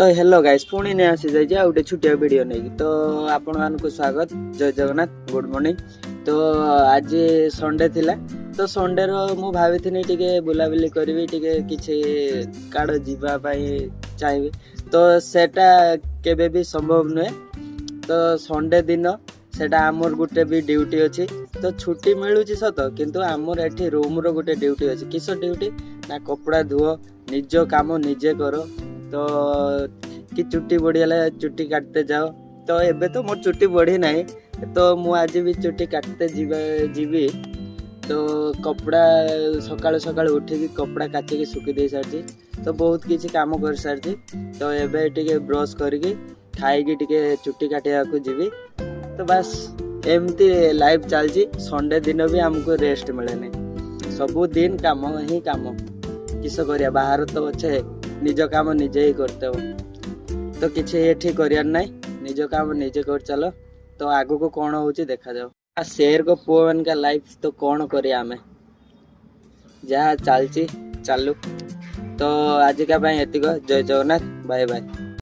तो hello guys पुणी ने आसी जाइए आ गोटे छुटिया वीडियो नहीं तो आपण मानक स्वागत जय जगन्नाथ गुड मॉर्निंग। तो आज संडे थिला तो संडे रो मु भाविथिनी टिके बुलाबुली करबी टिके किछि काड जीवा पई चाहिबी तो सेटा केबे भी संभव नुहे। तो संडे दिन सेटा आमर गुटे भी ड्यूटी अच्छी तो छुट्टी मिलूची सत किंतु आमर एठी रूम रो गुटे ड्यूटी अच्छी किस ड्यूटी ना कपड़ा धुओ निज काम निजे करो। तो कि चुट्टी बढ़ीगला चुट्टी काटते जाओ तो एबे तो मोर चुट्टी बढ़ी नहीं तो मु आज भी चुट्टी काटते जीवी तो कपड़ा सकाळ सकाळ उठिकी कपड़ा काचिकी सुखी दे सारची तो बहुत किछि काम कर सारची। तो एबे टिके ब्रश करके खाइकी टिके चुट्टी काटिया को जीवी तो बस एमती लाइफ चलची। संडे दिन भी हमको रेस्ट मिले नहीं सबु दिन काम ही काम किस करिया बाहर तो अच्छे निज काम निजे ही करते हो तो किसी ये करियार ना निज काम निजे कर चलो तो आगु को कौन होची देखा जाओ। आ शेर को पुओ मन का लाइफ तो कौन करिया आमे जहाँ चलची चालू। तो आज का एतिक जय जगन्नाथ बाय बाय।